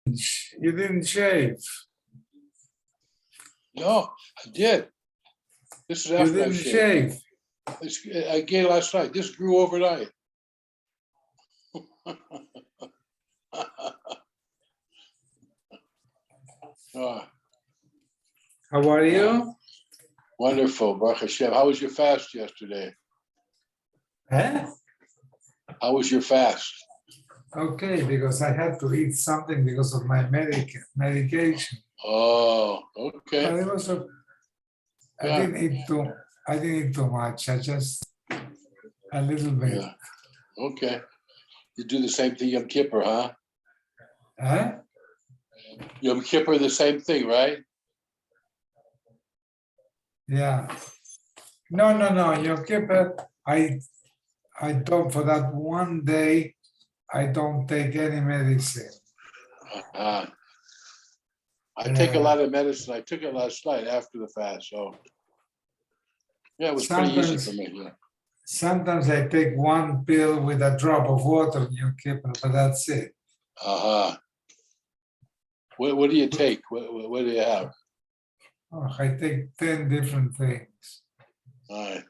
You didn't shave. No, I did. This is You after I didn't shaved. shave. I gave last night. This grew overnight. Oh, How are you? wonderful, Baruch Hashem. How was your fast yesterday? Huh? How was your fast? Okay, because I had to eat something because of my medication. Oh, But okay. it was I Yeah. didn't eat too much. I just a little bit. Yeah. Okay. You do the same thing Yom Kippur, huh? Huh? Yom Kippur, the same thing, right? Yeah. No. Yom Kippur, I don't, for that one day, I don't take any medicine. I take a lot of medicine. I took it last night after the fast, so yeah, it was pretty easy for me. Yeah. Sometimes I take one pill with a drop of water in Yom Kippur, but that's it. Uh-huh. What do you take? What do you have? Oh, I take 10 different things. All right.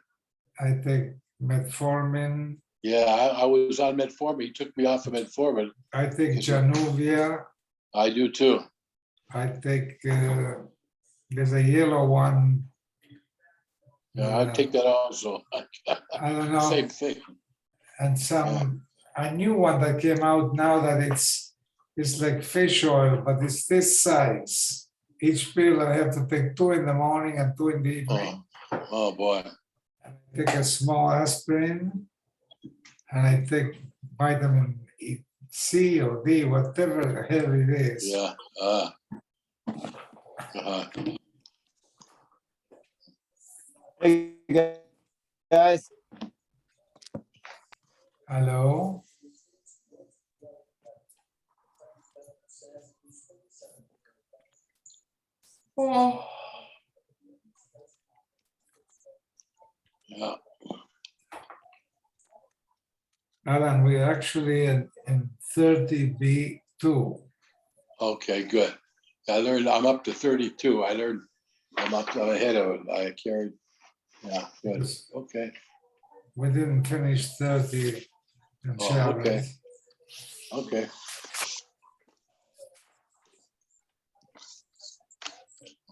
I take metformin. Yeah, I was on metformin. He took me off of metformin. I take Januvia. I do too. I take, there's a yellow one. Yeah, I take that also. I don't know. Same thing. And a new one that came out now that it's like fish oil, but it's this size. Each pill I have to take 2 in the morning and 2 in the evening. Oh boy. I take a small aspirin, and I take vitamin C or D, whatever the hell it is. Yeah. Hey guys. Hello. Oh. Yeah. Alan, we're actually in 30b-2. Okay, good. I'm up to 32. I'm ahead of it. I carried. Yeah, good. Okay. We didn't finish 30 in Oh, Shabbos. okay. Okay.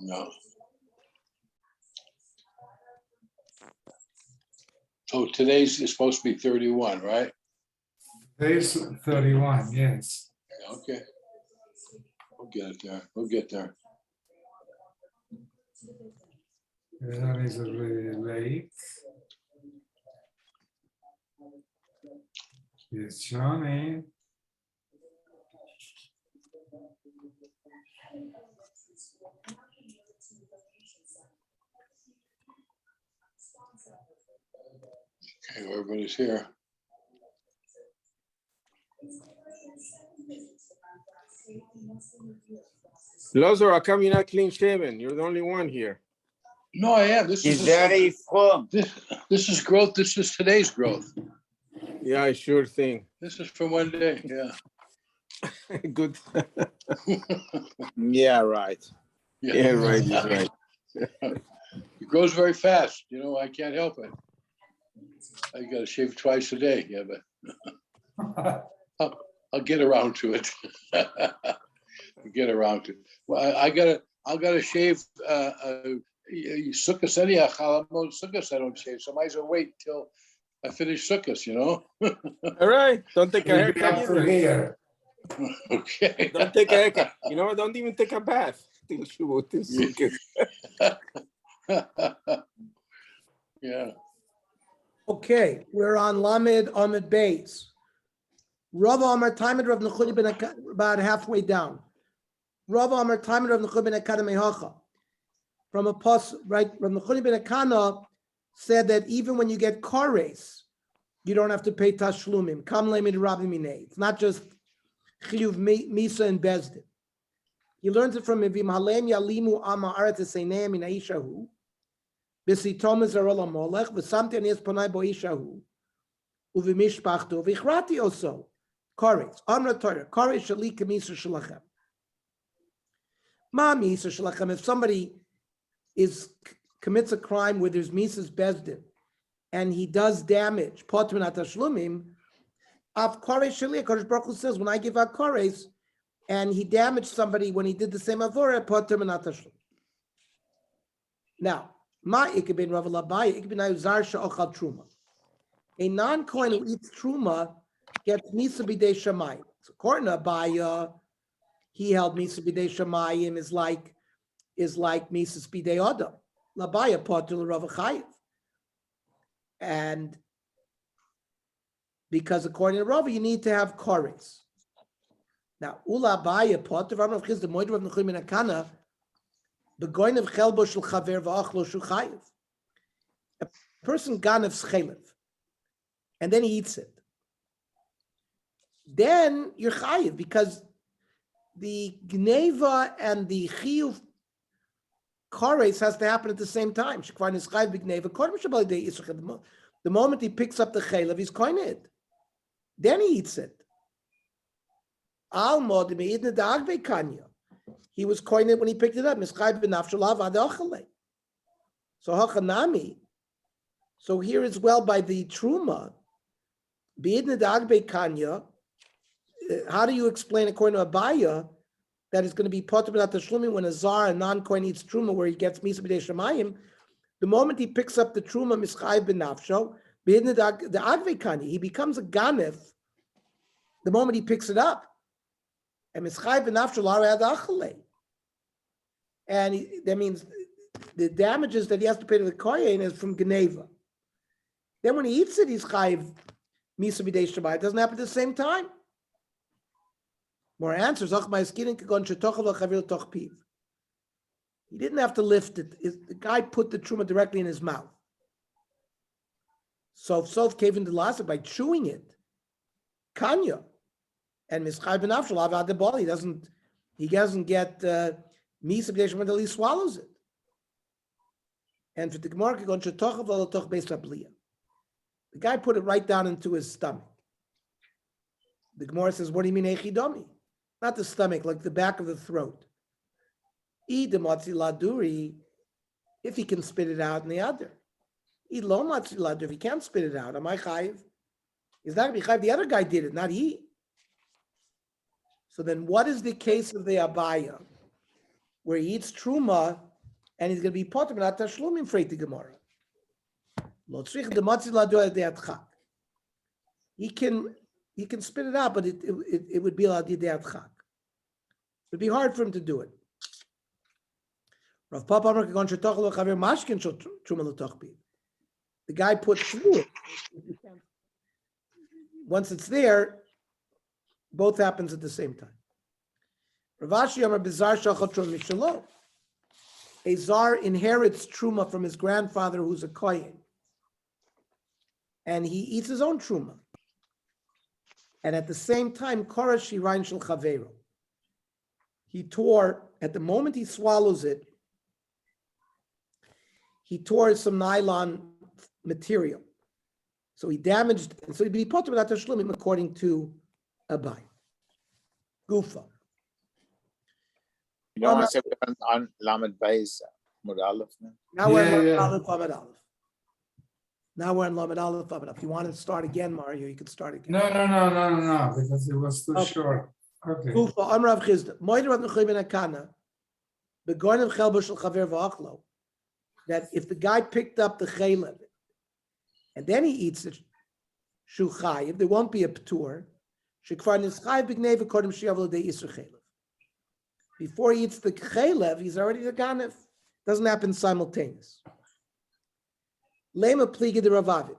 No. So today's is supposed to be 31, right? Today's 31, yes. Okay. We'll get it there. We'll get there. That is already late. Yes, Johnny. Okay, everybody's here. Lozer, how come you're not clean shaven? You're the only one here. No, I am. This Is is that a from? this is growth. This is today's growth. Yeah, sure thing. This is from one day. Yeah. Good. Yeah, right. Yeah, right. He's right. It grows very fast. You know, I can't help it. I got to shave twice a day. Yeah, but I'll get around to it. I'll get around to it. Well, I gotta shave. Sukkot anyhow. Sukkot I don't shave, so I might as well wait till I finish Sukkot. You know. All right. Don't take a We'll be haircut up to either. here. Okay. Don't take a haircut. You know what? Don't even take a bath. Till Shavuot, till Sukkot. Yeah. Okay, we're on Lamed Amid Beis. Rav Amar Timed Rav Nechudi ben about halfway down. Rav Amar Timed Rav Nechudi ben Akana Mehacha. From a post, right? Rav Nechudi ben Akana said that even when you get car race, you don't have to pay tashlumim. Kam le'mid rabbi minei. It's not just chiyuv misa and bezdin. He learns it from Mivim Halem Yalimu Ama Aretz Eseineim Min Aishahu. B'sitom Zarola Molech v'samti Anias Panai Bo Ishahu uv'mishpachto v'ichrati also. Koretz Amra Torah Koretz Shali Kamisa Shalachem. Ma misa shalachem. If somebody commits a crime where there's misas bezdin, and he does damage, potter min hatashlumim, av koresh shali, Kodesh Baruch Hu says, when I give out koresh, and he damaged somebody when he did the same avora, potter min hatashlum. Now, ma ikibin Rav Labai, ikibin ayuzar she'ochal truma. A non-Kohen who eats truma gets misa b'dei shamayim. So according to Abaya, he held misa b'dei shamayim is like misa b'dei adam. Labaya potter l'Rav Chayiv. And because according to Rav, you need to have kores. Now, ula Abaya potter Rav Chizda moed Rav Nechuy min Akana begoin of chelbo shel chaver v'achlo shu chayiv. A person ganevs chelev, and then he eats it. Then you're chayiv because the gneva and the chiyuv kores has to happen at the same time. Shekvar nischayiv b'gneva. The moment he picks up the chelev, he's koined. Then he eats it. Al mod me'idne da'agve kanya. He was koined when he picked it up. Mischayiv b'nafshalav ad ochale. So hachanami. So here as well by the truma. B'idne da'agve kanya. How do you explain according to Abaya that it's going to be potter b'nat tashlumi when a zar, a non-kohen eats truma where he gets misa b'dei shamayim? The moment he picks up the truma mischayiv b'nafsho, b'idne da'agve kanya, he becomes a ganef the moment he picks it up. And mischayiv b'nafsho l'arei ad achale. And that means the damages that he has to pay to the kohen is from Geneva. Then when he eats it, he's chayiv misa b'dei shamayim. It doesn't happen at the same time. More answers. He didn't have to lift it. The guy put the truma directly in his mouth. So Sof cave in the last by chewing it. Kanya. And Mischai ben Afshal avad the ball. He doesn't get misa b'dei until he swallows it. And for the Gemara, the guy put it right down into his stomach. The Gemara says, what do you mean echidomi? Not the stomach, like the back of the throat. Laduri, if he can spit it out in the other. Lo matzi laduri, if he can't spit it out, am I chayiv? Is that going to be chayiv? The other guy did it, not he. So then what is the case of the Abaya, where he eats truma, and he's going to be potter b'nat tashlumim for the Gemara? Lo tzrich the matzi laduri de'atchak. He can spit it out, but it would be l'adidei chak. It would be hard for him to do it. Rav Papa the guy put through it. Once it's there, both happens at the same time. Ravashi Amar Bizar Shachal Truma Mishalo. A zar inherits truma from his grandfather, who's a kohen, and he eats his own truma. And at the same time, Korash Shirain Shel Chaveiro. He tore, at the moment he swallows it, he tore some nylon material. So he damaged, and so he'd be potter b'nat tashlumim according to Abai. Gufa. You don't want to say on Lamed Beis Mud Aleph now? Now we're on Lamed Aleph. Now we're on Lamed Aleph. If you want to start again, Mario, you can start again. No, because it was too short. Okay. Gufa, Amrav Chizda, Moed Rav Nechuy ben Akana, Begoin of Chelbo Shel Chaver V'Achlo, that if the guy picked up the chelev and then he eats it, Shu Chayiv, there won't be a p'tur. Shekvar Nischayiv B'Gnei V'Kodem Shiyav L'Dei Yisur Chelev. Before he eats the chelev, he's already the ganef. Doesn't happen simultaneous. Lema Pliga de Ravavin.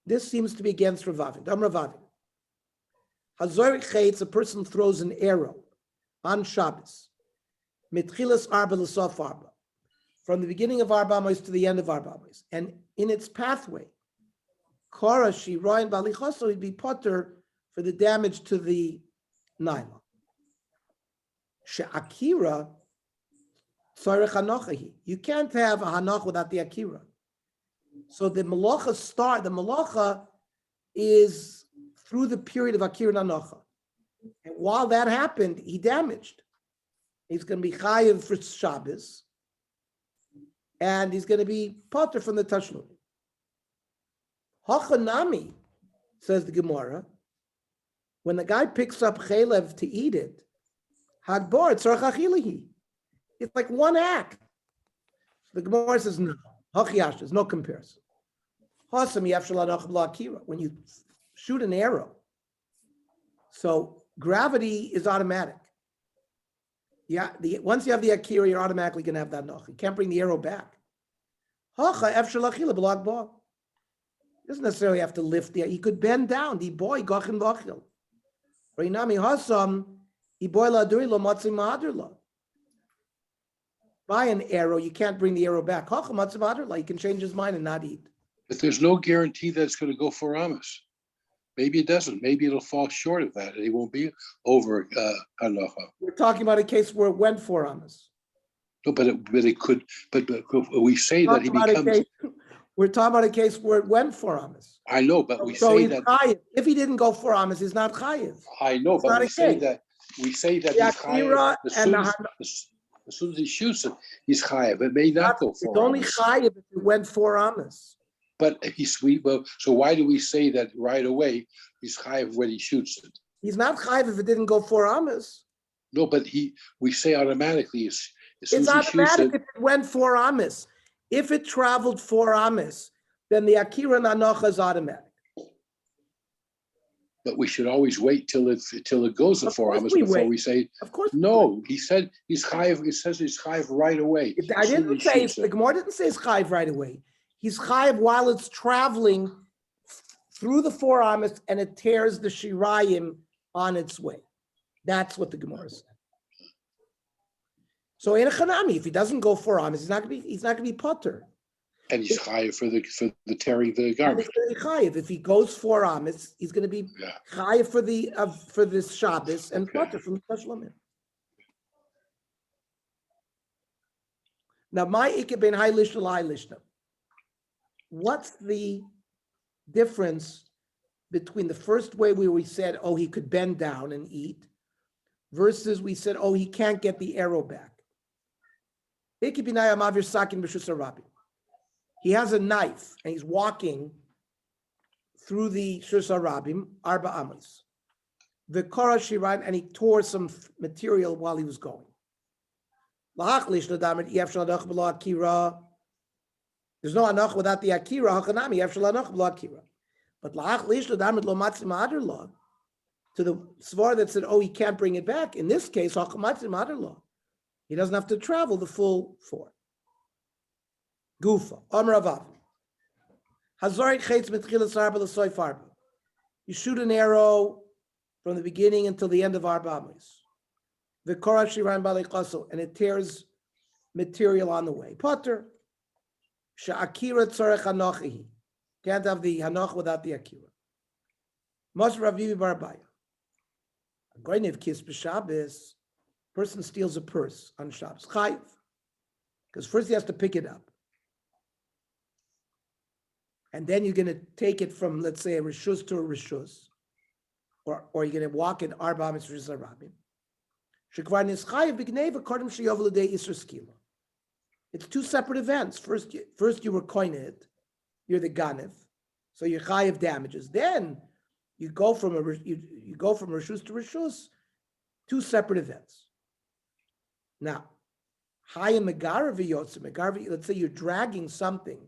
This seems to be against Ravavin. Dam Ravavin. Hazor Chayetz, a person throws an arrow on Shabbos. Mitchilas Arba L'Sof Arba. From the beginning of Arba Amos to the end of Arba Amos. And in its pathway, Kora Shiroin Balichoso would be potter for the damage to the nylon. She'akira tzarech hanochahi. You can't have a hanoch without the akira. So the malacha is through the period of akira and hanocha. And while that happened, he damaged. He's going to be chayiv for Shabbos, and he's going to be potter from the tashlum. Hachanami, says the Gemara, when the guy picks up chalev to eat it, hagbor tzarach achilihi. It's like one act. The Gemara says no. Hachiyash, there's no comparison. Hasam yafshaladach b'la'akira. When you shoot an arrow, so gravity is automatic. Yeah, once you have the akira, you're automatically going to have that noch. You can't bring the arrow back. Hacha efshalachila b'la'akbar. Doesn't necessarily have to lift the. He could bend down. The boy gachin v'achil. Reinami hasam iboy la'aduri lo matzim ma'adir. By an arrow, you can't bring the arrow back. Hacha matzim ma'adir. He can change his mind and not eat. But there's no guarantee that it's going to go 4 amas. Maybe it doesn't. Maybe it'll fall short of that, and it won't be over halacha. We're talking about a case where it went 4 amas. No, but it could. But we say that he becomes. We're talking about a case where it went 4 amas. I know, but we So say he's that. chayiv. If he didn't go 4 amas, he's not chayiv. I know, but we say that. We say that The he's chayiv. akira As soon as he shoots it, he's chayiv. It may not go 4 It's only amas. chayiv if it went 4 amas. But he's sweet. Well, so why do we say that right away? He's chayiv when he shoots it. He's not chayiv if it didn't go 4 amas. No, but we say automatically as soon It's as he shoots automatic it. if it went 4 amas. If it traveled 4 amas, then the akira and anocha is automatic. But we should always wait till it goes to Of 4 course amas we before wait. we say Of course. no. He said he's chayiv. It says he's chayiv right away. I as soon didn't as he say, shoots the it. Gemara didn't say it's chayiv right away. He's chayiv while it's traveling through the 4 amas and it tears the shirayim on its way. That's what the Gemara said. So in a chanami, if he doesn't go 4 amas, he's not going to be potter. And he's chayiv for the tearing the And garment. he's going to be chayiv. If he goes 4 amas, he's going to be Yeah. chayiv for this Shabbos and Okay. potter from the Tashlamim. Now, my ikke ben high lishna lai lishna. What's the difference between the first way where we said, oh, he could bend down and eat, versus we said, oh, he can't get the arrow back? Ikke ben high amavir sakin b'shus harabi. He has a knife and he's walking through the Shus Harabim, Arba Amos. The Korah Shiran, and he tore some material while he was going. There's no anach without the akira. But to the svar that said, oh, he can't bring it back. In this case, he doesn't have to travel the full 4. Gufa, Amravav. Hazarik Chaitz Mitchilas Arba L'Soy Farba. You shoot an arrow from the beginning until the end of Arba Amos. The Korah Shiran Balei Qaso, and it tears material on the way. Potter. Sha'akira Tzarech Hanochihi. Can't have the Hanoch without the Akira. Mos Ravivi Barbaya. A Goynev Kis B'Shabbos, person steals a purse on Shabbos. Chayiv. Because first he has to pick it up. And then you're going to take it from, let's say, a rishus to a rishus, or you're going to walk in Arba Amos Rishus Harabim. Shekvar nischayev b'gneva kodem sheyovel l'dei isur skila. It's 2 separate events. First you were koined, you're the ganev, so you're chayev damages. Then you go from rishus to rishus, 2 separate events. Now, hayim megarav v'yotze megarav. Let's say you're dragging something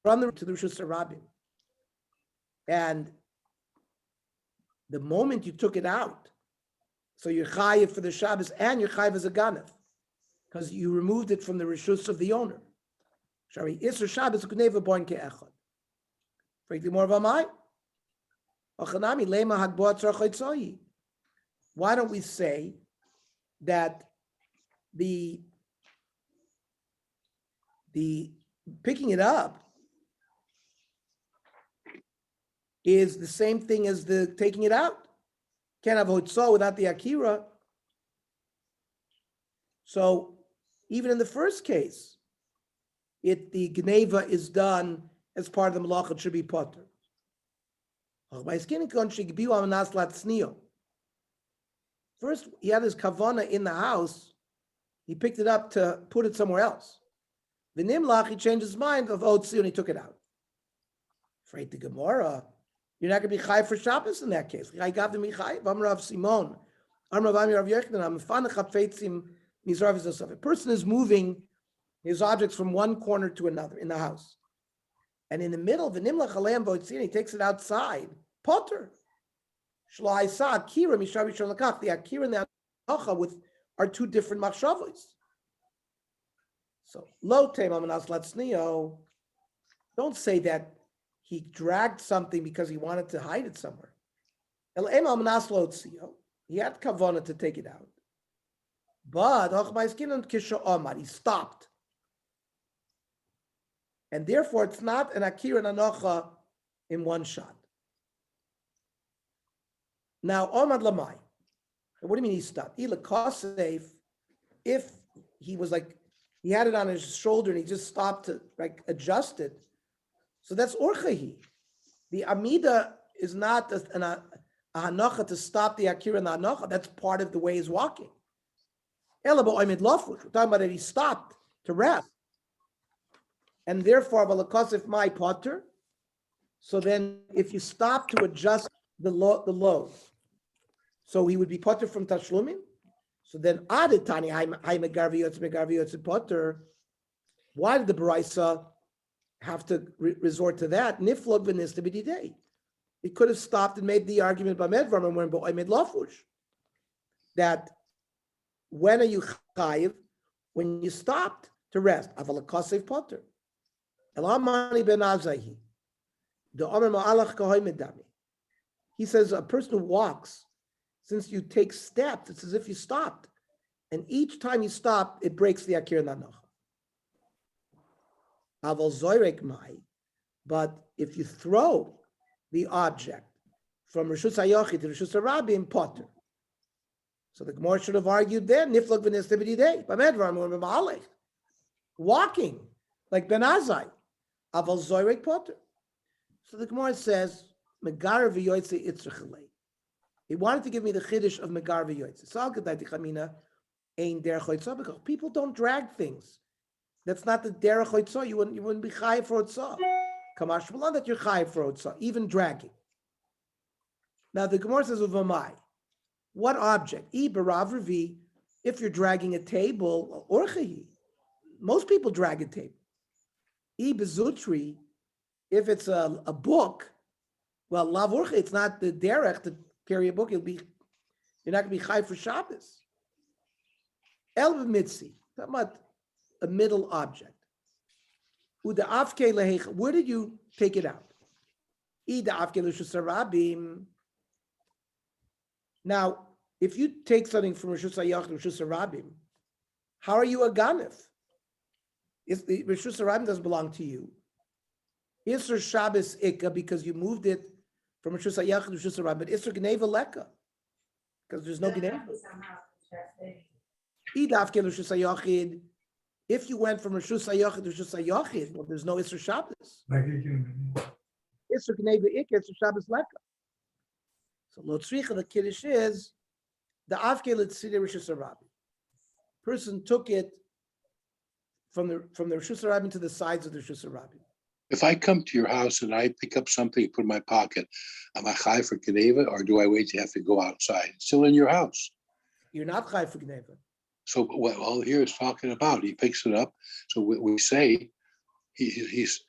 from the to the Rishus Harabim. And the moment you took it out, so you're chayiv for the Shabbos and you're chayiv as a ganav, because you removed it from the Rishus of the owner. Shari Isser Shabbos Gneva Boin Ke'echad. Frankly, more of Amai. Ochanami Lema Hagboat Tzarchoitzoyi. Why don't we say that the picking it up is the same thing as the taking it out? Can't have hotzo without the akira. So even in the first case, the gneva is done as part of the malach, it should be potter. First, he had his kavana in the house. He picked it up to put it somewhere else. The Nimlach, he changed his mind of Otzi and he took it out. Afraid the Gemara, you're not going to be chai for Shabbos in that case. I got the Michai, Amrav Simon, Amrav Ami Rav Yochanan, Amfanach Hafetzim Mizrav Zosaf. A person is moving his objects from one corner to another in the house. And in the middle, the Nimlach Aleim Voitzin, he takes it outside. Potter. Shlai Sa, Akira, Mishavi Shalakach. The Akira and the Anacha with are two different machshavos. So, lo manas latzniyo. Don't say that he dragged something because he wanted to hide it somewhere. El ema manas lo tzio. He had kavana to take it out, but he stopped, and therefore it's not an akira and anocha in one shot. Now, omad lamai. What do you mean he stopped? If he was like, he had it on his shoulder and he just stopped to like adjust it. So that's orchahi. The amida is not a hanacha to stop the akira and the hanacha. That's part of the way he's walking. Elabo Oimid Lofush. We're talking about that he stopped to rest. And therefore, if my potter. So then if you stop to adjust the load, so he would be potter from tashlumin. So then aditani I megarviyotz potter. Why did the Baraisa have to resort to that? Niflog v'nis to b'didei. It could have stopped and made the argument by Medvar and when I made lafush that when are you chayiv? When you stopped to rest. Aval kasev potter. Elamani ben Azahi. The Omer Ma'alach Kahoy Medami. He says a person who walks, since you take steps, it's as if you stopped. And each time you stop, it breaks the Akir Nanach. Aval Zoyrek Mai. But if you throw the object from Rishus HaYochid to Rishus HaRabim, Potter. So the Gemara should have argued then, Niflok v'nes tebididei, b'medvar, b'ma'alech. Walking, like Ben Azai. Aval Zoyrek Potter. So the Gemara says, Megar v'yoytze itzrachalei. He wanted to give me the chiddush of Megar v'yoytze. So I'll get that Chamina, ein derech hoitzah, because people don't drag things. That's not the derech hoitzah. You wouldn't be chayiv for hoitzah. Kamash Malan that you're chayiv for hoitzah, even dragging. Now the Gemara says, Uvamai. What object? I barav revi, if you're dragging a table, orchahi. Most people drag a table. I bezutri, if it's a book, well, lav orcha, it's not the derech to carry a book. You're not going to be chai for Shabbos. El mitzi, talking about a middle object. Uda afke lehecha, where did you take it out? Ida afke l'shusarabim. Now, if you take something from Rishus HaYach to Rishus HaRabim, how are you a ganef? If the Rishus HaRabim doesn't belong to you, Isser Shabbos Ikka, because you moved it from Rishus HaYach to Rishus HaRabim, but Isser Gneva Leka, because there's no Gneva. Idafke Rishus HaYachid, if you went from Rishus HaYach to Rishus HaYachid, well, there's no Isser Shabbos. Isser Gneva Ikka, Isser Shabbos Leka. So Lo Tzricha, the Kiddush is, the Avke L'Tzidei Rishus HaRabim. Person took it from the Rishus HaRabim to the sides of the Rishus HaRabim. If I come to your house and I pick up something, put in my pocket, am I chai for Geneva, or do I wait to have to go outside? It's still in your house. You're not chai for Geneva. So what all here is talking about, he picks it up. So we say he's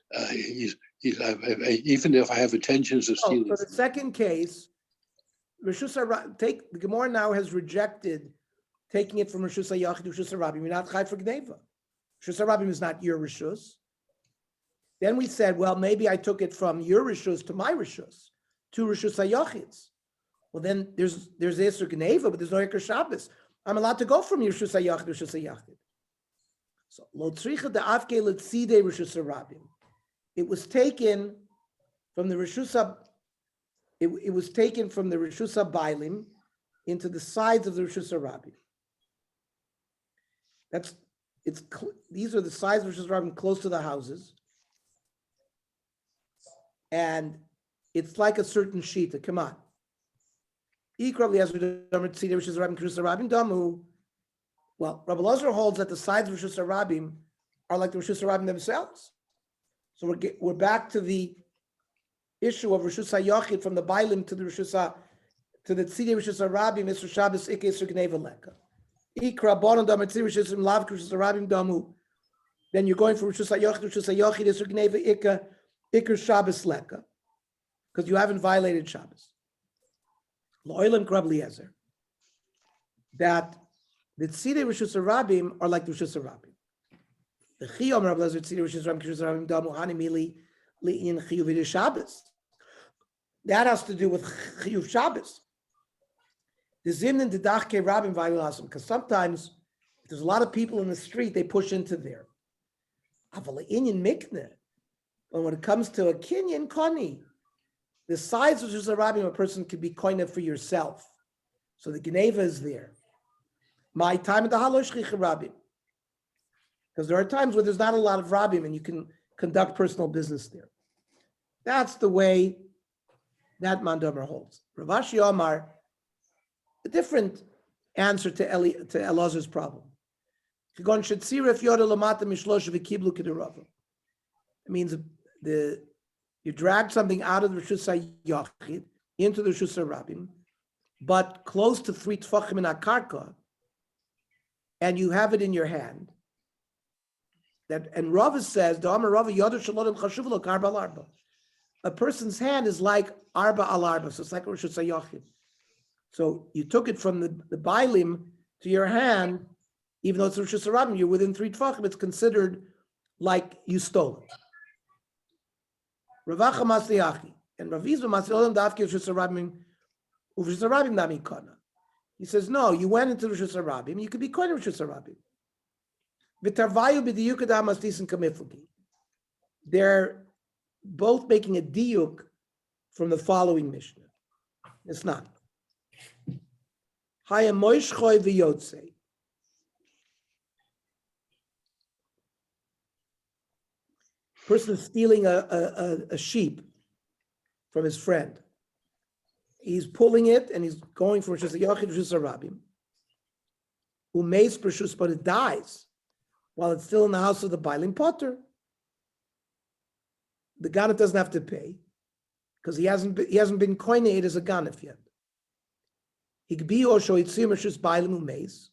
even if I have intentions of stealing. For the second case, Rishus HaRabim, the Gemara now has rejected taking it from Rishus HaYachid to Rishus HaRabim. You're not chai for Geneva. Rishus HaRabim is not your Rishus. Then we said, well, maybe I took it from your Rishus to my Rishus, to Rishus HaYachid's. Well, then there's Esr Geneva, but there's no Iker Shabbos. I'm allowed to go from your Rishus HaYachid to Rishus HaYachid. So, Lo Tzricha de Avke L'Tzidei Rishus HaRabim. It was taken from the Rishus it was taken from the Rishus HaBailim into the sides of the Rishus HaRabim. These are the sides of Rishus HaRabim close to the houses. And it's like a certain shita. Come on. Ikra Eliezer Domer Tzidei Rishus Rabim Kedusha Rabim Damu. Well, Rabbi Elazar holds that the sides of Rishus Rabim are like the Rishus Rabim themselves. So we're back to the issue of Rishus HaYachid from the Bailim to the to the Tzidei Rishus Rabim, Mr. Shabbos Ike Yisur Gneva Leka. Ikra Bonon Domer Tzidei Rishus Lav Rishus Rabim Damu. Then you're going from Rishus HaYachid to Rishus HaYachid Yisur Gneva Iker Shabbos Leka, because you haven't violated Shabbos. Lo'ilam Krab Eliezer, that the Tzidei Rishus Rabim are like the Rishus Rabim. The Chiyom Rabbi Eliezer Tzidei Rishus Rabim Rishus Rabim Damu Hanimili Li'in Chiyuv Shabbos. That has to do with Chiyuv Shabbos. The Zimnin Didach Ke Rabim Vayilasim, because sometimes if there's a lot of people in the street, they push into there. Aval Inyan Mikne. But when it comes to a Kinyan Koni, the size of Rishus Rabim, a person could be koine for yourself. So the Geneva is there. My time at the Halosh Rabim. Because there are times where there's not a lot of Rabim and you can conduct personal business there. That's the way that Mandomer holds. Rav Ashi Omar, a different answer to Elazar's problem. It means you drag something out of the Rishus HaYachid into the Rishus HaRabim, but close to 3 tfachim in akarka, and you have it in your hand. And Rava says, a person's hand is like arba al arba, so it's like Rishus HaYachid. So you took it from the Bailim to your hand, even though it's Rishus HaRabim, you're within 3 tfachim, it's considered like you stole it. Ravacha Masliachi and Ravizva Masliachi Davke Rishus HaRabim Rishus HaRabim Nami Kana. He says, no, you went into Rishus HaRabim, you could be koine Rishus HaRabim. V'tarvayu b'diyuk adam asdisin kamiflugi. They're both making a diyuk from the following Mishnah. It's not. Haya moishchoy v'yotzei. Person is stealing a sheep from his friend. He's pulling it and he's going for Rishus HaYachid, Rishus HaRabim. Umeis Rishus, but it dies while it's still in the house of the Bailim Potter. The Ganef doesn't have to pay because he hasn't been koine as a Ganef yet. Higbi or shoitzim Rishus Bailim Umeis.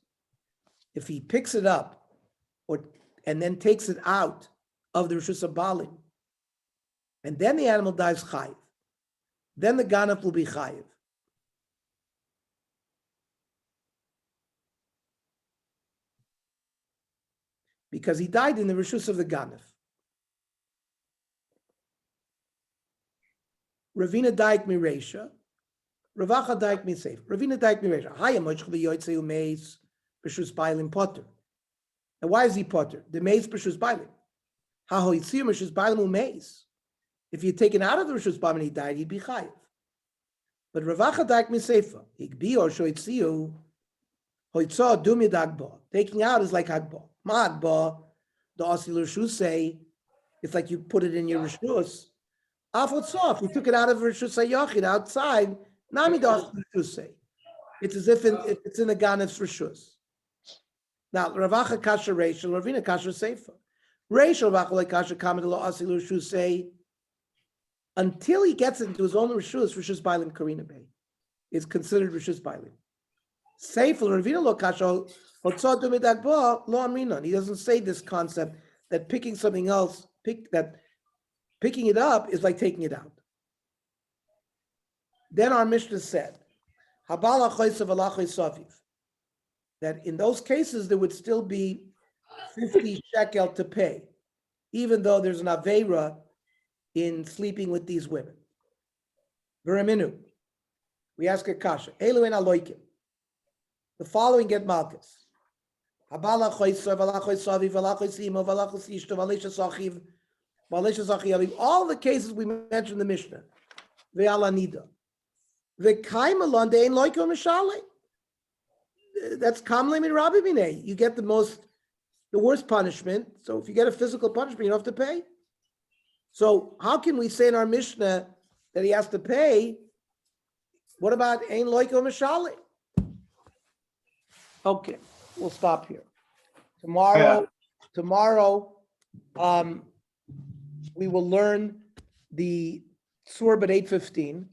If he picks it up and then takes it out of the Rishus HaBalim, and then the animal dies chayiv, then the Ganef will be chayiv. Because he died in the Rishus of the Ganef. Ravina daik miresha, Ravacha daik miseif. Ravina daik miresha. Haya mochch v'yotzei umeis Rishus Bailim Potter. And why is he Potter? The meis Rishus Bailim. If you'd taken out of the Rishus Bailim and he died, he'd be chayiv. But Ravacha daik miseifa. Higbi or shoitziu hoitza dumi dagba. Taking out is like hagba. Ma'agba, the Asil Rishus say, it's like you put it in your Rishus. Afotsof, you took it out of Rishus HaYachid outside. Nami the Asil Rishus say. It's as if it's in the Ganef's Rishus. Now, Ravacha kasha Rachel, Ravina kasha Seifa. Rachel Ravacha like kasha comment lo Asil Rishus say, until he gets into his own Rishus Bailim Karina Bay is considered Rishus Bailim. Seifa Ravina lo kasha. He doesn't say this concept that picking something else, picking it up is like taking it out. Then our Mishnah said, that in those cases there would still be 50 shekel to pay, even though there's an aveira in sleeping with these women. Veraminu, we ask a kasha. Elu en aloikim. The following get malchus. All the cases we mentioned in the Mishnah. That's kamle min rabbi minei. You get the worst punishment. So if you get a physical punishment, you don't have to pay. So how can we say in our Mishnah that he has to pay What about Ein Loiko Mishali? Okay, we'll stop here. Tomorrow, we will learn the Surah at 8:15.